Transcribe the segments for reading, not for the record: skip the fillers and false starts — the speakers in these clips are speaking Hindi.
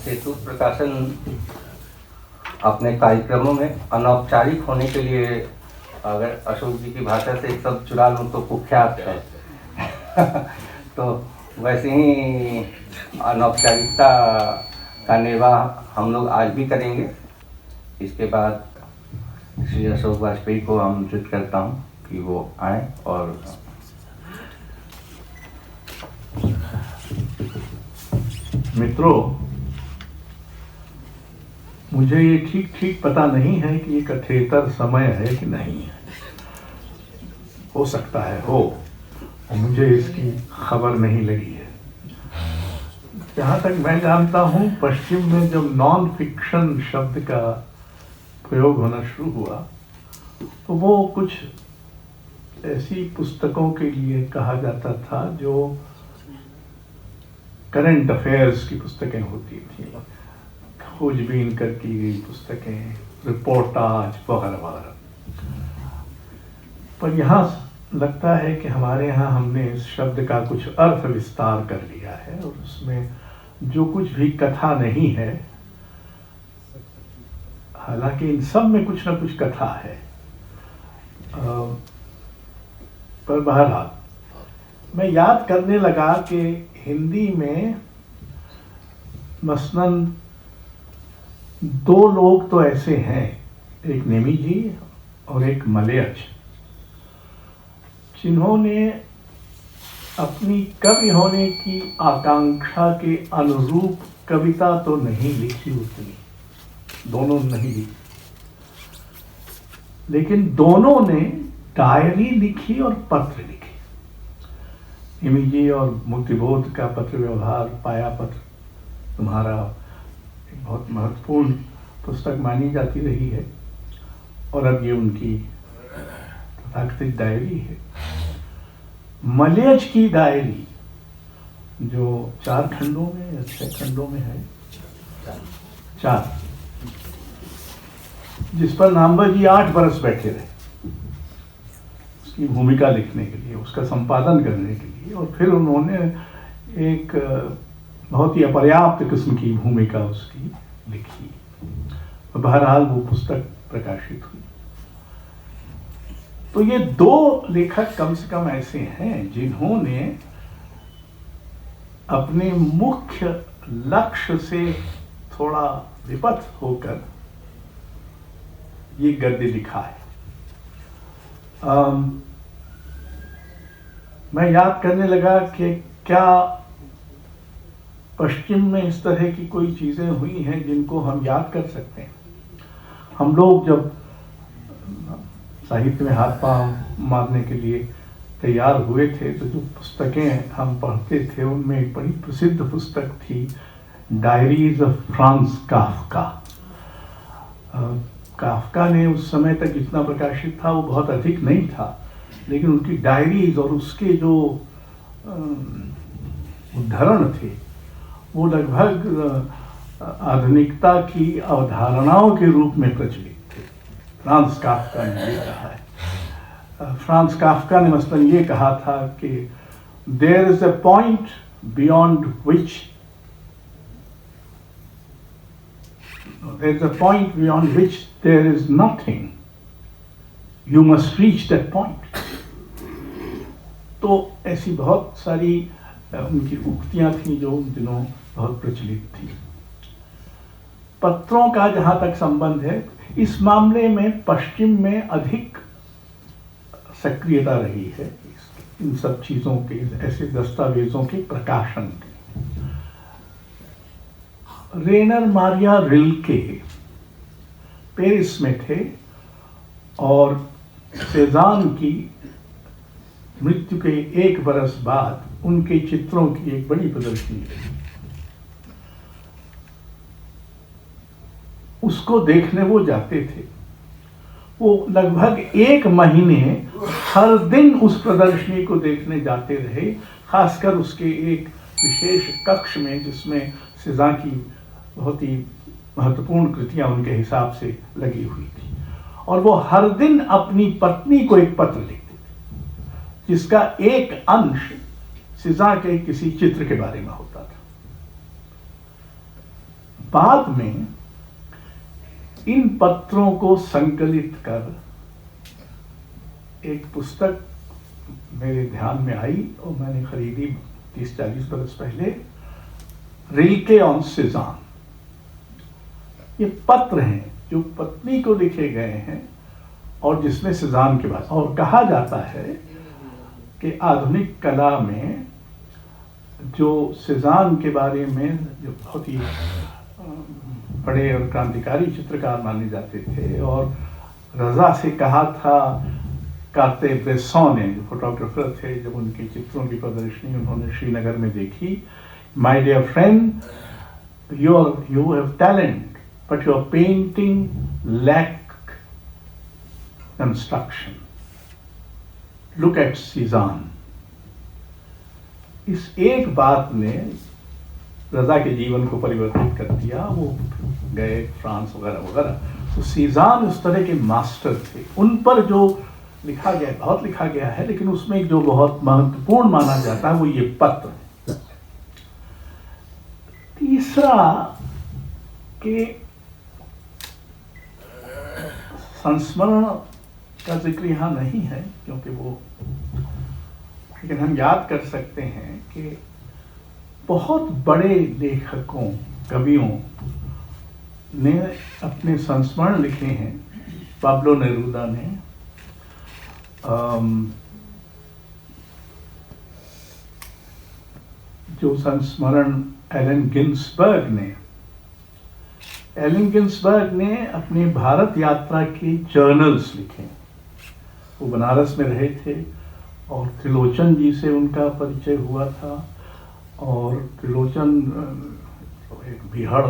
सेतु प्रकाशन अपने कार्यक्रमों में अनौपचारिक होने के लिए, अगर अशोक जी की भाषा से एक शब्द चुरा लूँ तो कुख्यात है तो वैसे ही अनौपचारिकता का निर्वाह हम लोग आज भी करेंगे। इसके बाद श्री अशोक वाजपेयी को आमंत्रित करता हूँ कि वो आए और मित्रों, मुझे ये ठीक ठीक पता नहीं है कि ये कथेतर समय है कि नहीं है। हो सकता है हो, और मुझे इसकी खबर नहीं लगी है। जहाँ तक मैं जानता हूँ, पश्चिम में जब नॉन फिक्शन शब्द का प्रयोग होना शुरू हुआ तो वो कुछ ऐसी पुस्तकों के लिए कहा जाता था जो करंट अफेयर्स की पुस्तकें होती थी, खोजबीन कर की गई पुस्तकें, रिपोर्टाज वगैरह वगैरह। पर यहाँ लगता है कि हमारे यहाँ हमने इस शब्द का कुछ अर्थ विस्तार कर लिया है और उसमें जो कुछ भी कथा नहीं है, हालांकि इन सब में कुछ ना कुछ कथा है, पर बहरहाल मैं याद करने लगा कि हिंदी में मसलन दो लोग तो ऐसे हैं, एक नेमी जी और एक मलयच, जिन्होंने अपनी कवि होने की आकांक्षा के अनुरूप कविता तो नहीं लिखी उतनी, दोनों नहीं लिखी, लेकिन दोनों ने डायरी लिखी और पत्र लिखे। नेमी जी और मुक्तिबोध का पत्र व्यवहार, पाया पत्र तुम्हारा एक बहुत महत्वपूर्ण पुस्तक मानी जाती रही है और अब ये उनकी तथाकथित डायरी है। मलयच की डायरी जो 4 खंडों में या 6 खंडों में है, 4, जिस पर नामवर जी 8 बरस बैठे रहे उसकी भूमिका लिखने के लिए, उसका संपादन करने के लिए, और फिर उन्होंने एक बहुत ही अपर्याप्त किस्म की भूमिका उसकी लिखी। बहरहाल वो पुस्तक प्रकाशित हुई। तो ये 2 लेखक कम से कम ऐसे हैं जिन्होंने अपने मुख्य लक्ष्य से थोड़ा विपथ होकर ये गद्य लिखा है। मैं याद करने लगा कि क्या पश्चिम में इस तरह की कोई चीज़ें हुई हैं जिनको हम याद कर सकते हैं। हम लोग जब साहित्य में हाथ पांव मारने के लिए तैयार हुए थे तो जो पुस्तकें हम पढ़ते थे उनमें एक बड़ी प्रसिद्ध पुस्तक थी, diaries of France Kafka. Kafka ने उस समय तक जितना प्रकाशित था वो बहुत अधिक नहीं था, लेकिन उनकी डायरीज और उसके जो उद्धरण थे वो लगभग आधुनिकता की अवधारणाओं के रूप में प्रचलित थे। फ्रांस काफ्का ने ये कहा है, फ्रांस काफ्का ने मसलन ये कहा था कि there is a point beyond which there is a point beyond which there is nothing. You must reach that point. तो ऐसी बहुत सारी उनकी उक्तियां थी जो उन दिनों बहुत प्रचलित थी। पत्रों का जहां तक संबंध है, इस मामले में पश्चिम में अधिक सक्रियता रही है इन सब चीजों के, ऐसे दस्तावेजों के प्रकाशन की। रेनर मारिया रिल्के पेरिस में थे और सेजान की मृत्यु के 1 बरस बाद उनके चित्रों की एक बड़ी प्रदर्शनी रही। उसको देखने वो जाते थे। वो लगभग 1 महीने हर दिन उस प्रदर्शनी को देखने जाते रहे, खासकर उसके एक विशेष कक्ष में जिसमें सेजान की बहुत ही महत्वपूर्ण कृतियां उनके हिसाब से लगी हुई थी। और वो हर दिन अपनी पत्नी को एक पत्र लिखते थे जिसका एक अंश सिजा के किसी चित्र के बारे में होता था। बाद में इन पत्रों को संकलित कर एक पुस्तक मेरे ध्यान में आई और मैंने खरीदी 30-40 बरस पहले, रिल्के ऑन सीज़ान। ये पत्र हैं जो पत्नी को लिखे गए हैं और जिसमें सीज़ान के बाद, और कहा जाता है कि आधुनिक कला में जो सीज़ान के बारे में जो बहुत ही बड़े और क्रांतिकारी चित्रकार माने जाते थे, और रज़ा से कहा था कार्तिक-ब्रेसॉन ने, जो फोटोग्राफर थे, जब उनके चित्रों की प्रदर्शनी उन्होंने श्रीनगर में देखी, my dear friend, you have talent but your painting lack construction, look at Cezanne. इस एक बात ने रज़ा के जीवन को परिवर्तित कर दिया। वो गए फ्रांस वगैरह वगैरह। तो सीज़ान उस तरह के मास्टर थे। उन पर जो लिखा गया, बहुत लिखा गया है, लेकिन उसमें जो बहुत महत्वपूर्ण माना जाता है वो ये पत्र। तीसरा कि संस्मरण का जिक्र यहाँ नहीं है क्योंकि वो, लेकिन हम याद कर सकते हैं कि बहुत बड़े लेखकों, कवियों ने अपने संस्मरण लिखे हैं। पाब्लो नेरूदा ने, जो संस्मरण एलन गिन्सबर्ग ने अपनी भारत यात्रा के जर्नल्स लिखे। वो बनारस में रहे थे और त्रिलोचन जी से उनका परिचय हुआ था, और त्रिलोचन एक बिहड़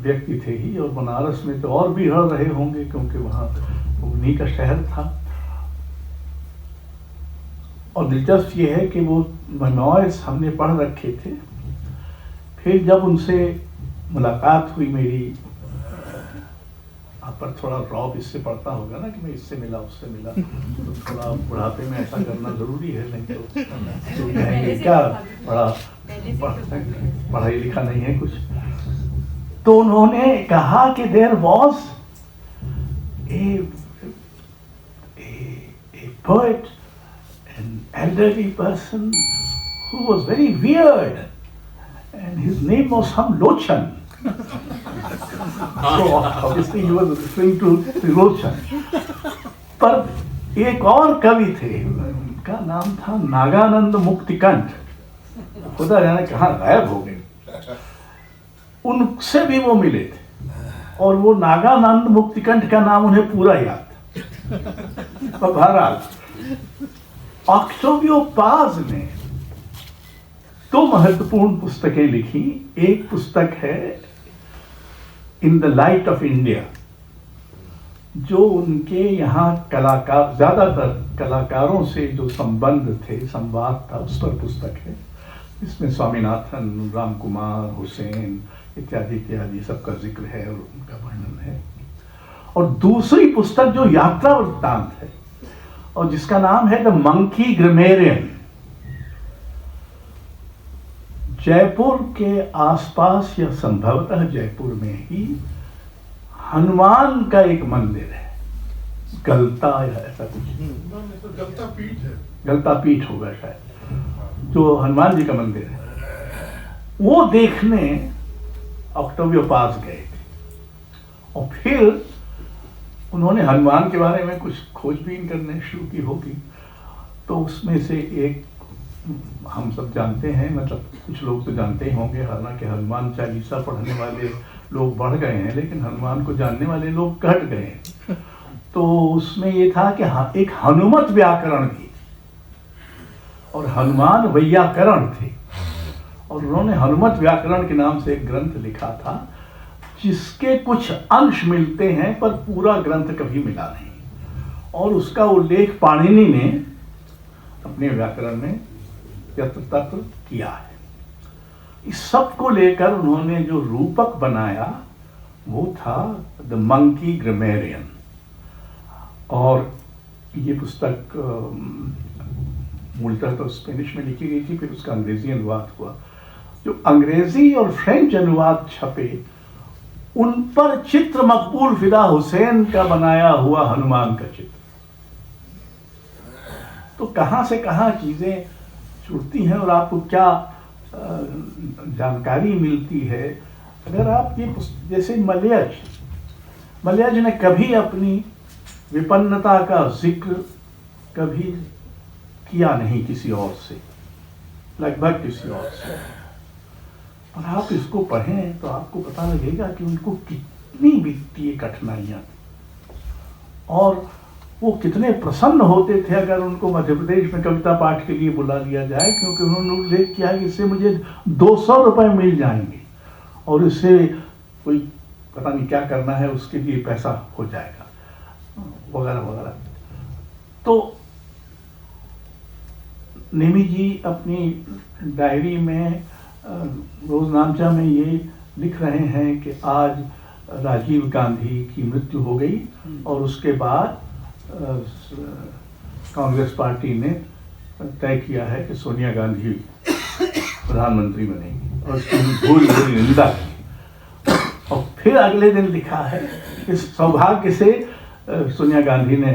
व्यक्ति थे ही, और बनारस में तो और बिहड़ रहे होंगे क्योंकि वहाँ उन्हीं का शहर था। और दिलचस्प ये है कि वो मेमोइर्स हमने पढ़ रखे थे। फिर जब उनसे मुलाकात हुई मेरी, आप पर थोड़ा रौब इससे पड़ता होगा ना कि मैं इससे मिला उससे मिला, तो थोड़ा बुढ़ापे में ऐसा करना ज़रूरी है, नहीं तो कहेंगे क्या पढ़ाई लिखा नहीं है कुछ। तो उन्होंने कहा कि there was a poet, an elderly person who was very weird, and his name was Lochan. So obviously he was referring to Lochan. पर एक और कवि थे, उनका नाम था नागानंद मुक्तिकंठ, खुदा जाने कहाँ गायब हो गए। उनसे भी वो मिले थे और वो नागानंद मुक्तिकंठ का नाम उन्हें पूरा याद था। बहरहाल ऑक्टेवियो पाज ने दो महत्वपूर्ण पुस्तकें लिखी। एक पुस्तक है in the light of India, जो उनके यहाँ कलाकार, ज़्यादातर कलाकारों से जो संबंध थे, संवाद था, उस पर पुस्तक है। इसमें स्वामीनाथन, राम कुमार, हुसैन इत्यादि इत्यादि सबका जिक्र है और उनका वर्णन है। और दूसरी पुस्तक जो यात्रा वृत्तांत है और जिसका नाम है द मंकी ग्रामेरियन, जयपुर के आसपास या संभवतः जयपुर में ही हनुमान का एक मंदिर है, गलता या ऐसा कुछ, गलता पीठ है, गलता पीठ होगा शायद, जो हनुमान जी का मंदिर है। वो देखने ऑक्टेवियो पास गए थे और फिर उन्होंने हनुमान के बारे में कुछ खोजबीन करने शुरू की होगी। तो उसमें से एक हम सब जानते हैं, मतलब कुछ लोग तो जानते ही होंगे, हालांकि हनुमान चालीसा पढ़ने वाले लोग बढ़ गए हैं लेकिन हनुमान को जानने वाले लोग घट गए हैं। तो उसमें ये था कि एक हनुमत व्याकरण थी और हनुमान वैयाकरण थे, और उन्होंने हनुमत व्याकरण के नाम से एक ग्रंथ लिखा था जिसके कुछ अंश मिलते हैं पर पूरा ग्रंथ कभी मिला नहीं, और उसका उल्लेख पाणिनि ने अपने व्याकरण में यत्र तत्र किया है। इस सब को लेकर उन्होंने जो रूपक बनाया वो था द मंकी ग्रामेरियन, और ये पुस्तक मूलतः तो स्पेनिश में लिखी गई थी, फिर उसका अंग्रेजी अनुवाद हुआ जो अंग्रेजी और फ्रेंच अनुवाद छपे उन पर चित्र मकबूल फिदा हुसैन का बनाया हुआ हनुमान का चित्र। तो कहां से कहां चीजें जुड़ती हैं और आपको क्या जानकारी मिलती है। अगर आप ये जैसे मलयज ने कभी अपनी विपन्नता का जिक्र कभी किया नहीं किसी और से, लगभग किसी और से। और आप इसको पढ़ें तो आपको पता लगेगा कि उनको कितनी वित्तीय कठिनाइयां थी और वो कितने प्रसन्न होते थे अगर उनको मध्य प्रदेश में कविता पाठ के लिए बुला लिया जाए, क्योंकि उन्होंने उल्लेख किया कि इससे मुझे 200 रुपये मिल जाएंगे और इससे कोई पता नहीं क्या करना है उसके लिए पैसा हो जाएगा वगैरह वगैरह। तो नेमी जी अपनी डायरी में रोजनामचा में ये लिख रहे हैं कि आज राजीव गांधी की मृत्यु हो गई और उसके बाद कांग्रेस पार्टी ने तय किया है कि सोनिया गांधी प्रधानमंत्री बनेंगी और उसकी भूल भूल निंदा की। और फिर अगले दिन लिखा है कि सौभाग्य से सोनिया गांधी ने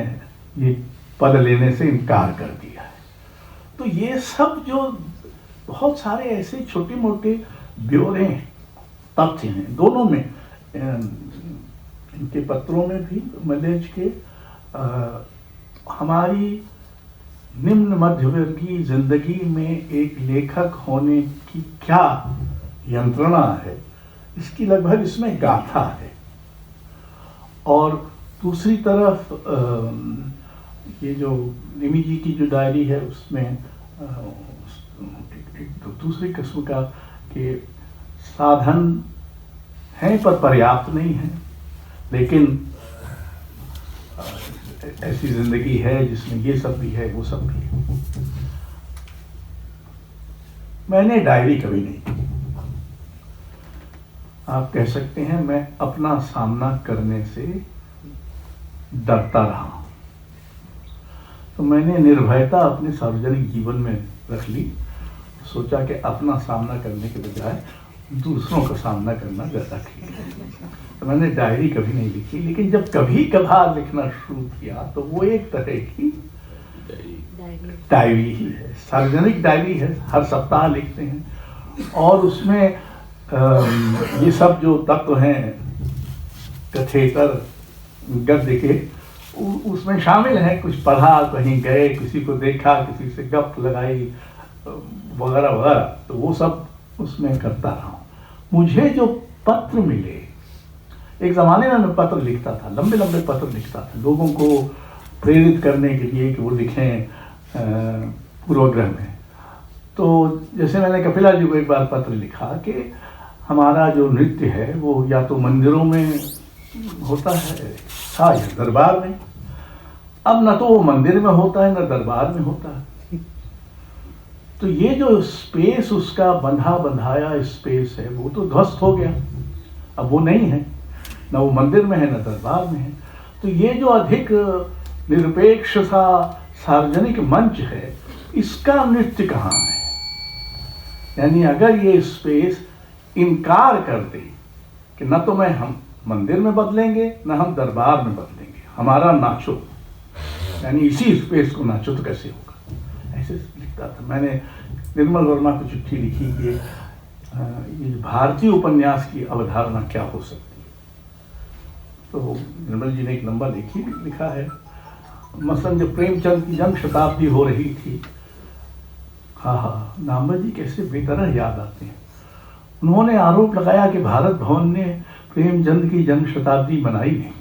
ये पद लेने से इनकार कर दिया है। तो ये सब जो बहुत सारे ऐसे छोटे मोटे ब्यौरे तथ्य हैं दोनों में, इनके पत्रों में भी मलयज के हमारी निम्न मध्यवर्गीय जिंदगी में एक लेखक होने की क्या यंत्रणा है, इसकी लगभग इसमें गाथा है। और दूसरी तरफ ये जो निमी जी की जो डायरी है उसमें एक दूसरी किस्म का कि साधन हैं पर पर्याप्त नहीं है, लेकिन ऐसी जिंदगी है जिसमें ये सब भी है वो सब भी है। मैंने डायरी कभी नहीं की। आप कह सकते हैं मैं अपना सामना करने से डरता रहा, तो मैंने निर्भयता अपने सार्वजनिक जीवन में रख ली। सोचा कि अपना सामना करने के बजाय दूसरों का सामना करना ज़्यादा ठीक है। तो मैंने डायरी कभी नहीं लिखी, लेकिन जब कभी कभार लिखना शुरू किया तो वो एक तरह की डायरी ही है, सार्वजनिक डायरी है। हर सप्ताह लिखते हैं और उसमें ये सब जो तत्व हैं कथेतर गद्य के उसमें शामिल हैं। कुछ पढ़ा, कहीं गए, किसी को देखा, किसी से गप लगाई वगैरह वगैरह, तो वो सब उसमें करता रहा। मुझे जो पत्र मिले, एक ज़माने में मैं पत्र लिखता था, लंबे लंबे पत्र लिखता था लोगों को प्रेरित करने के लिए कि वो लिखें पूर्वग्रह में। तो जैसे मैंने कपिला जी को एक बार पत्र लिखा कि हमारा जो नृत्य है वो या तो मंदिरों में होता है या दरबार में। अब न तो वो मंदिर में होता है न दरबार में होता है। तो ये जो स्पेस उसका बंधा बंधाया स्पेस है वो तो ध्वस्त हो गया, अब वो नहीं है, न वो मंदिर में है न दरबार में है। तो ये जो अधिक निरपेक्ष सा सार्वजनिक मंच है, इसका नृत्य कहाँ है? यानी अगर ये स्पेस इनकार कर दे कि न तो हम मंदिर में बदलेंगे न हम दरबार में बदलेंगे, हमारा नाचो, यानी इसी स्पेस को नाचो, तो कैसे होगा? ऐसे लिखता था। मैंने निर्मल वर्मा को चिट्ठी लिखी कि ये भारतीय उपन्यास की अवधारणा क्या हो सकती है। तो निर्मल जी ने एक लंबा लिखा है। मसलन जब प्रेमचंद की जन्म शताब्दी हो रही थी, हाँ, नामवर जी कैसे बेतरह याद आते हैं। उन्होंने आरोप लगाया कि भारत भवन ने प्रेमचंद की जन्म शताब्दी मनाई नहीं।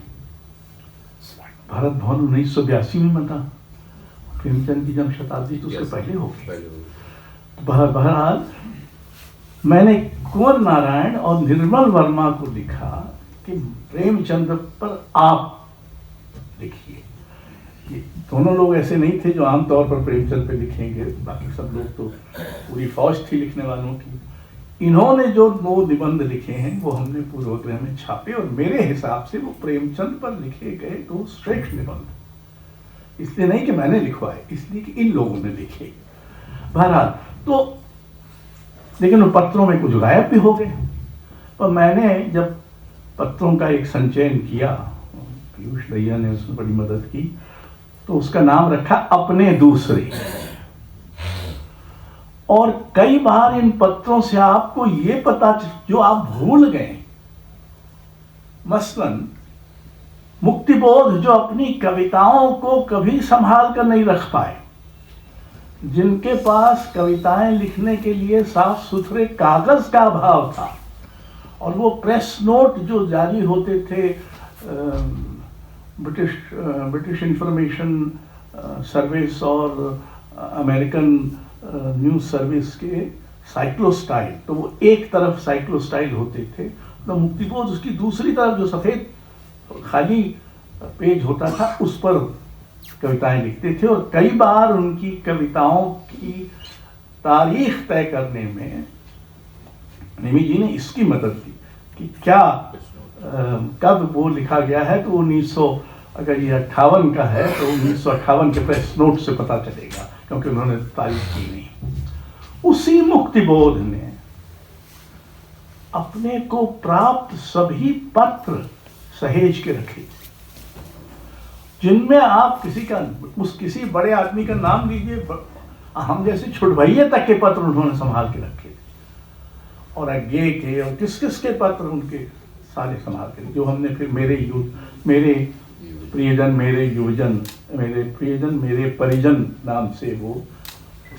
भारत भवन 1982 में मना, प्रेमचंद की जन्म शताब्दी तो उससे पहले हो गई। बहरहाल मैंने कुंवर नारायण और निर्मल वर्मा को लिखा कि प्रेमचंद पर आप लिखिए। ये दोनों लोग ऐसे नहीं थे जो आमतौर पर प्रेमचंद पे लिखेंगे, बाकी सब लोग तो पूरी फौज थी लिखने वालों की। इन्होंने जो 9 निबंध लिखे हैं वो हमने पूर्वग्रह में छापे और मेरे हिसाब से वो प्रेमचंद पर लिखे गए 2 श्रेष्ठ निबंध। इसलिए नहीं कि मैंने लिखवाए, इसलिए कि इन लोगों ने लिखे। बहरहाल तो लेकिन उन पत्रों में कुछ गायब भी हो गए। पर मैंने जब पत्रों का एक संचयन किया, पीयूष दहिया ने उसमें बड़ी मदद की, तो उसका नाम रखा अपने दूसरे। और कई बार इन पत्रों से आपको ये पता जो आप भूल गए, मसलन मुक्तिबोध जो अपनी कविताओं को कभी संभाल कर नहीं रख पाए, जिनके पास कविताएं लिखने के लिए साफ सुथरे कागज का अभाव था, और वो प्रेस नोट जो जारी होते थे ब्रिटिश इंफॉर्मेशन सर्विस और अमेरिकन न्यूज़ सर्विस के साइक्लोस्टाइल, तो वो एक तरफ साइक्लोस्टाइल होते थे, तो मुक्तिबोध उसकी दूसरी तरफ जो सफ़ेद खाली पेज होता था उस पर कविताएं लिखते थे। और कई बार उनकी कविताओं की तारीख तय करने में निमी जी ने इसकी मदद की कि क्या कब वो लिखा गया है। तो 1900 अगर ये 58 का है तो 1958 के प्रेस नोट से पता चलेगा, क्योंकि उन्होंने तारीख की नहीं। उसी मुक्तिबोध ने अपने को प्राप्त सभी पत्र सहेज के रखे, जिनमें आप किसी बड़े आदमी का नाम लीजिए, हम जैसे छुटभैये तक के पत्र उन्होंने संभाल के रखे थे, और अज्ञे के और किस किस के पत्र उनके सारे संभाल के, जो हमने फिर मेरे प्रियजन मेरे परिजन नाम से वो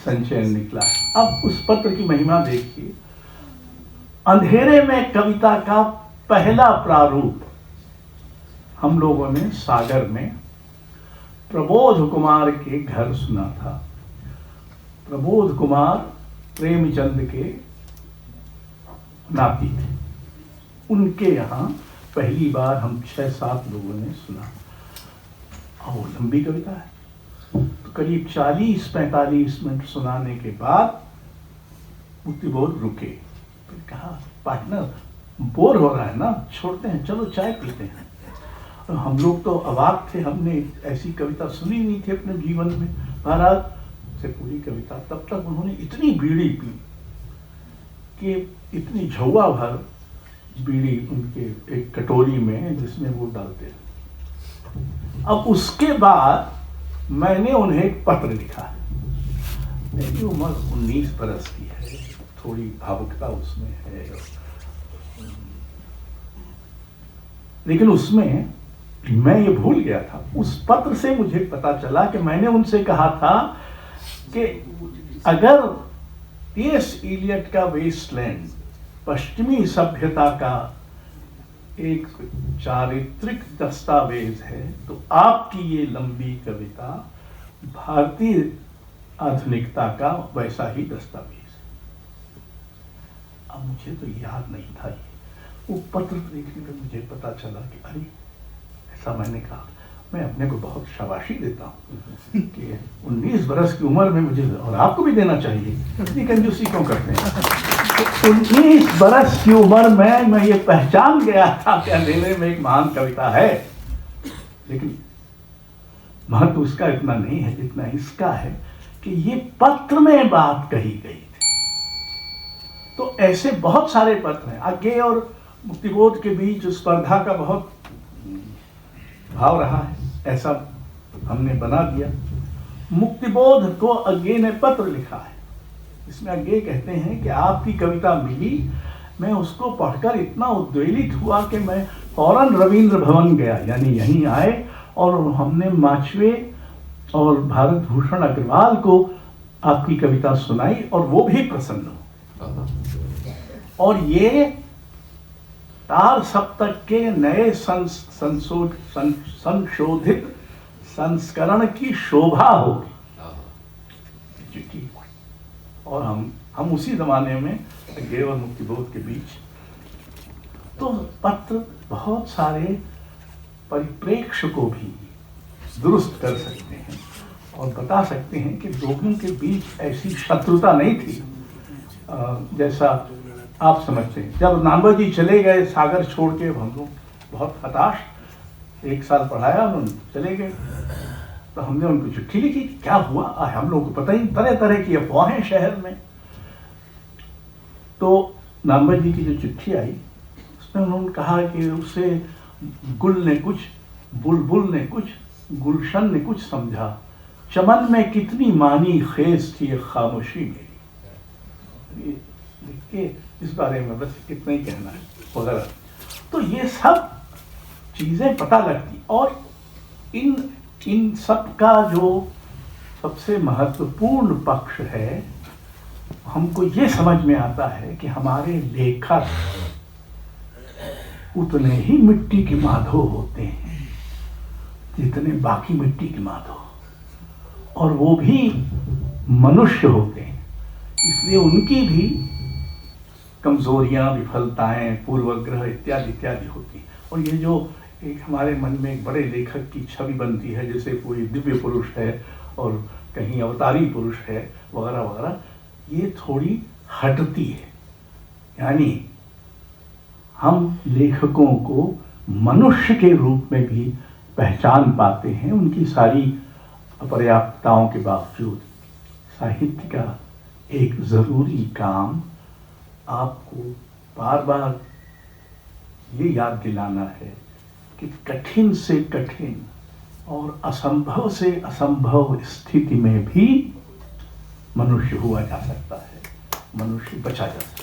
संचयन निकला। अब उस पत्र की महिमा देखिए। अंधेरे में कविता का पहला प्रारूप हम लोगों ने सागर में प्रबोध कुमार के घर सुना था। प्रबोध कुमार प्रेमचंद के नाती थे, उनके यहाँ पहली बार हम 6-7 लोगों ने सुना। और वो लंबी कविता है, तो करीब 40-45 मिनट सुनाने के बाद मुक्तिबोध रुके। फिर कहा, पार्टनर बोर हो रहा है ना, छोड़ते हैं, चलो चाय पीते हैं। और हम लोग तो अवाक थे, हमने ऐसी कविता सुनी नहीं थी अपने जीवन में। महाराज से पूरी कविता, तब तक उन्होंने इतनी बीड़ी पी कि इतनी झौवा भर बीड़ी उनके एक कटोरी में जिसमें वो डालते हैं। अब उसके बाद मैंने उन्हें एक पत्र लिखा। मेरी उम्र 19 बरस की है, थोड़ी भावुकता उसमें है, लेकिन उसमें मैं ये भूल गया था। उस पत्र से मुझे पता चला कि मैंने उनसे कहा था कि अगर टी.एस. इलियट का वेस्टलैंड पश्चिमी सभ्यता का एक चारित्रिक दस्तावेज है, तो आपकी ये लंबी कविता भारतीय आधुनिकता का वैसा ही दस्तावेज है। अब मुझे तो याद नहीं था ये, वो पत्र देखने पर मुझे पता चला कि अरे ऐसा। मैंने कहा, मैं अपने को बहुत शाबाशी देता हूँ कि 19 बरस की उम्र में मुझे, और आपको भी देना चाहिए, इतनी कंजूसी क्यों करते हैं। तो 19 बरस की उम्र में मैं ये पहचान गया था कि अंधेरे में एक महान कविता है, लेकिन महत्व उसका इतना नहीं है जितना इसका है कि ये पत्र में बात कही गई थी। तो ऐसे बहुत सारे पत्र हैं। अज्ञे और मुक्तिबोध के बीच स्पर्धा का बहुत भाव रहा है, ऐसा हमने बना दिया। मुक्तिबोध को अज्ञे ने पत्र लिखा है। इसमें अज्ञे कहते हैं कि आपकी कविता मिली, मैं उसको पढ़कर इतना उद्वेलित हुआ कि मैं फौरन रविंद्र भवन गया, यानी यहीं आए, और हमने माचवे और भारत भूषण अग्रवाल को आपकी कविता सुनाई, और वो भी प्रसन्न हो। और ये तार सप्तक के नए संशोधित संस्करण की शोभा होगी। और हम उसी जमाने में अज्ञे और मुक्तिबोध के बीच, तो पत्र बहुत सारे परिप्रेक्ष्य को भी दुरुस्त कर सकते हैं और बता सकते हैं कि लोगों के बीच ऐसी शत्रुता नहीं थी जैसा आप समझते हैं। जब नामवर जी चले गए सागर छोड़ के, हम लोग बहुत हताश, 1 साल पढ़ाया, उन्होंने चले गए, तो हमने उनको चिट्ठी लिखी कि क्या हुआ। हम लोगों को पता ही, तरह तरह की अफवाहें शहर में। तो नामवर जी की जो चिट्ठी आई उसमें उन्होंने कहा कि उसे गुल ने कुछ, बुलबुल ने कुछ, गुलशन ने कुछ समझा, चमन में कितनी मानी खेस थी ये खामोशी मेरी। ये लिख के इस बारे में बस इतना ही कहना है वगैरह। तो ये सब चीज़ें पता लगती, और इन सब का जो सबसे महत्वपूर्ण पक्ष है, हमको ये समझ में आता है कि हमारे लेखक उतने ही मिट्टी के माधो होते हैं जितने बाकी मिट्टी के माधो, और वो भी मनुष्य होते हैं, इसलिए उनकी भी कमजोरियां, विफलताएं, पूर्वग्रह इत्यादि इत्यादि होती हैं। और ये जो एक हमारे मन में एक बड़े लेखक की छवि बनती है, जैसे कोई दिव्य पुरुष है और कहीं अवतारी पुरुष है वगैरह वगैरह, ये थोड़ी हटती है। यानी हम लेखकों को मनुष्य के रूप में भी पहचान पाते हैं, उनकी सारी अपर्याप्तताओं के बावजूद। साहित्य का एक ज़रूरी काम आपको बार बार ये याद दिलाना है कि कठिन से कठिन और असंभव से असंभव स्थिति में भी मनुष्य हुआ जा सकता है, मनुष्य बचा जा सकता है।